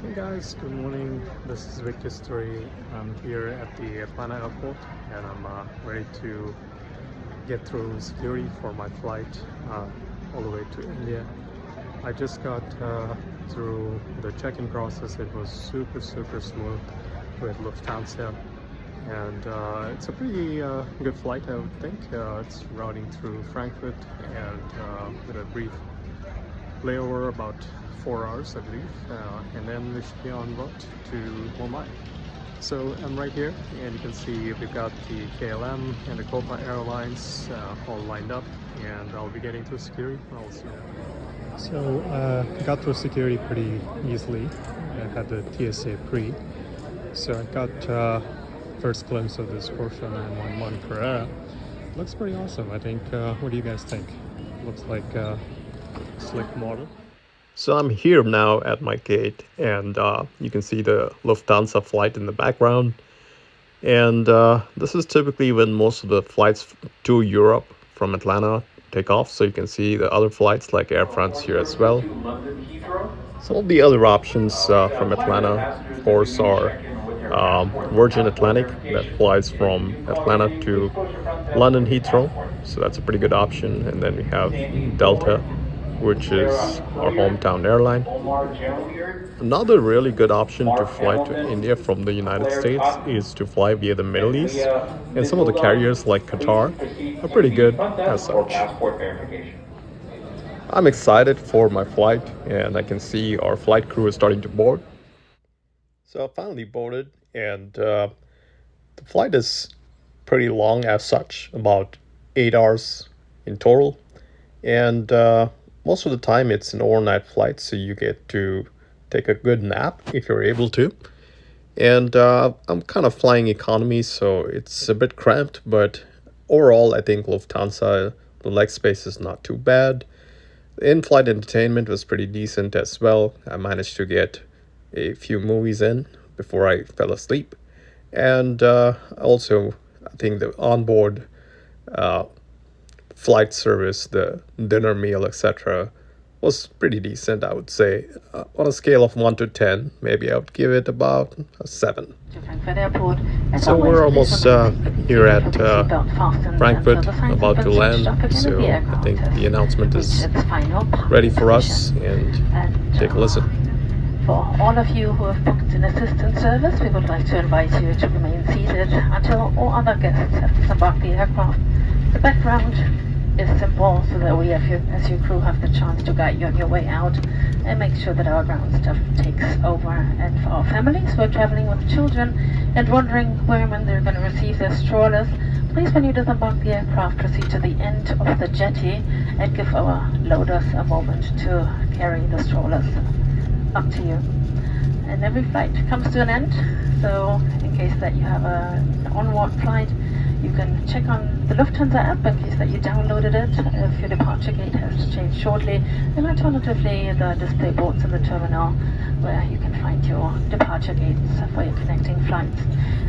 Hey guys, good morning. This is Victor Story. I'm here at the Atlanta airport and I'm ready to get through security for my flight all the way to India. I just got through the check-in process. It was super smooth with Lufthansa, and it's a pretty good flight, I would think. It's routing through Frankfurt and with a brief layover about 4 hours, I believe, and then we should be on route to Mumbai. So I'm right here, and you can see we've got the KLM and the Copa Airlines all lined up, and I'll be getting through security. I'll see you. So got through security pretty easily. I had the TSA pre, so I got first glimpse of this Porsche 911 Carrera. Looks pretty awesome, I think. What do you guys think? Looks like a slick model. So I'm here now at my gate, and you can see the Lufthansa flight in the background. And this is typically when most of the flights to Europe from Atlanta take off. So you can see the other flights like Air France here as well. Some of the other options from Atlanta, of course, are Virgin Atlantic that flies from Atlanta to London Heathrow. So that's a pretty good option. And then we have Delta, which is our hometown airline. Another really good option to fly to India from the United States is to fly via the Middle East, and some of the carriers like Qatar are pretty good as such. I'm excited for my flight, and I can see our flight crew is starting to board. So I finally boarded, and the flight is pretty long as such, about 8 hours in total, and most of the time it's an overnight flight, so you get to take a good nap if you're able to. And I'm kind of flying economy, so it's a bit cramped, but overall I think Lufthansa, the leg space is not too bad. The in-flight entertainment was pretty decent as well. I managed to get a few movies in before I fell asleep. And also I think the onboard flight service, the dinner meal, etc., was pretty decent, I would say. On a scale of 1 to 10, maybe I would give it about a 7. So we're almost here at Frankfurt, about to land. So I think the announcement is ready for us, and take a listen. For all of you who have booked an assistance service, we would like to invite you to remain seated until all other guests have disembarked the aircraft. The background is simple, so that we, as your crew, have the chance to guide you on your way out and make sure that our ground staff takes over. And for our families who are traveling with children and wondering where and when they're going to receive their strollers, please, when you disembark the aircraft, proceed to the end of the jetty and give our loaders a moment to carry the strollers up to you. And every flight comes to an end, so in case that you have an onward flight, you can check on the Lufthansa app in case that you downloaded it if your departure gate has changed shortly, and alternatively the display boards in the terminal where you can find your departure gates for your connecting flights.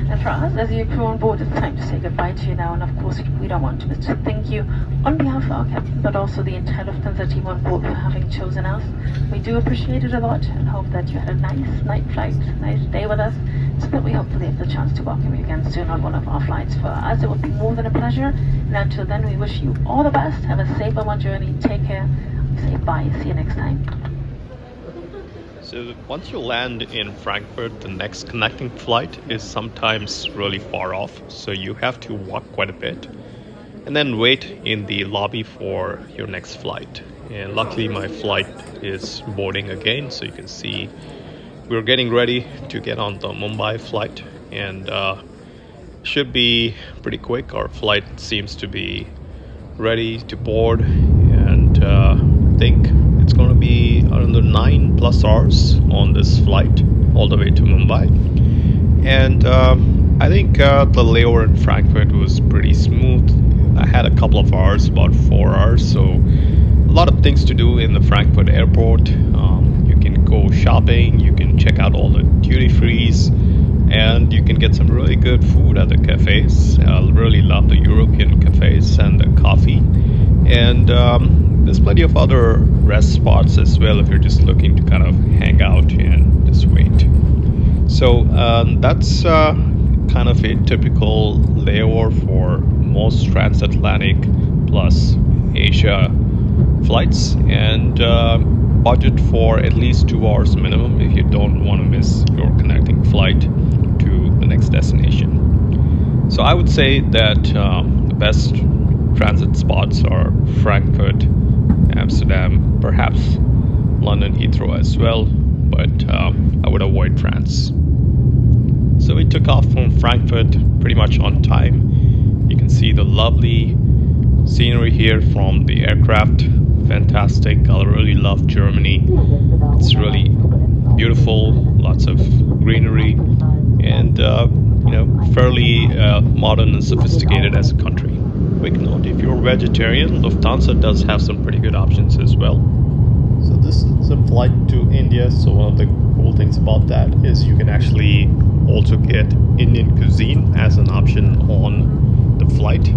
And for us, as your crew on board, it's time to say goodbye to you now, and of course we don't want to miss to thank you on behalf of our captain, but also the entire Lufthansa team on board for having chosen us. We do appreciate it a lot and hope that you had a nice night flight, nice day with us, so that we hopefully have the chance to welcome you again soon on one of our flights. For us, it would be more than a pleasure. And until then, we wish you all the best. Have a safe on journey. Take care. We say bye. See you next time. So once you land in Frankfurt, the next connecting flight is sometimes really far off. So you have to walk quite a bit and then wait in the lobby for your next flight. And luckily my flight is boarding again. So you can see we're getting ready to get on the Mumbai flight, and should be pretty quick. Our flight seems to be ready to board, and I think it's going to be another 9+ hours on this flight all the way to Mumbai. And I think the layover in Frankfurt was pretty smooth. I had a couple of hours, about 4 hours, so a lot of things to do in the Frankfurt airport. You can go shopping, you can check out all the duty frees, and you can get some really good food at the cafes. I really love the European cafes and the coffee. And there's plenty of other rest spots as well if you're just looking to kind of hang out and just wait. So that's kind of a typical layover for most transatlantic plus Asia flights, and budget for at least 2 hours minimum if you don't want to miss your connecting flight to the next destination. So I would say that the best transit spots are Frankfurt, Amsterdam, perhaps London Heathrow as well, but I would avoid France. So we took off from Frankfurt pretty much on time. You can see the lovely scenery here from the aircraft. Fantastic. I really love Germany. It's really beautiful, lots of greenery, and fairly modern and sophisticated as a country. Quick note, if you're vegetarian, Lufthansa does have some pretty good options as well. So this is a flight to India, so one of the cool things about that is you can actually also get Indian cuisine as an option on the flight.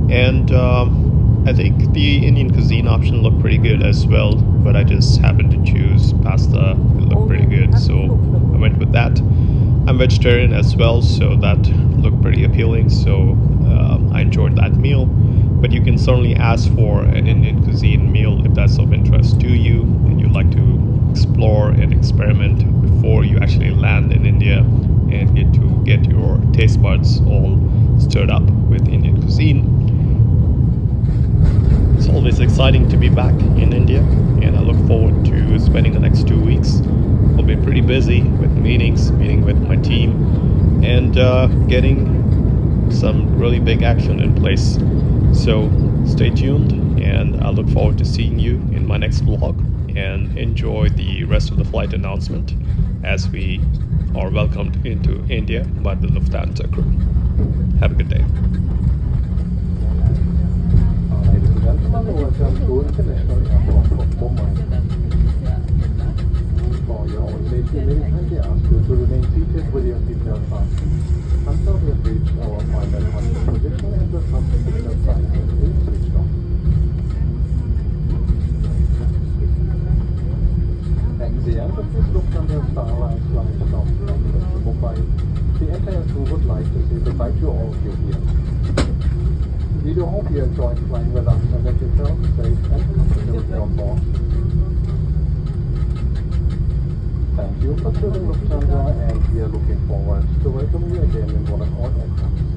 And I think the Indian cuisine option looked pretty good as well, but I just happened to choose pasta. It looked pretty good, so I went with that. I'm vegetarian as well, so that looked pretty appealing, so I enjoyed that meal. But you can certainly ask for an Indian cuisine meal if that's of interest to you and you'd like to explore and experiment before you actually land in India and get your taste buds all stirred up with Indian cuisine. It's always exciting to be back in India, and I look forward to spending the next 2 weeks. I'll be pretty busy with meeting with my team, and getting some really big action in place. So stay tuned, and I look forward to seeing you in my next vlog, and enjoy the rest of the flight announcement as we are welcomed into India by the Lufthansa crew. Have a good day. Welcome to International Airport of Mumbai. For your own safety, we kindly ask you to remain seated with your seatbelt fastened until we have reached our final control position and the front signal sign is switched off. At the end of this Lufthansa Star Alliance flight from Frankfurt to Mumbai, the entire crew would like to say goodbye to all of you here. We do hope you enjoyed flying with us and that you felt safe and comfortable on board. Thank you for choosing Lufthansa, and we are looking forward to welcoming you again in one of our aircraft.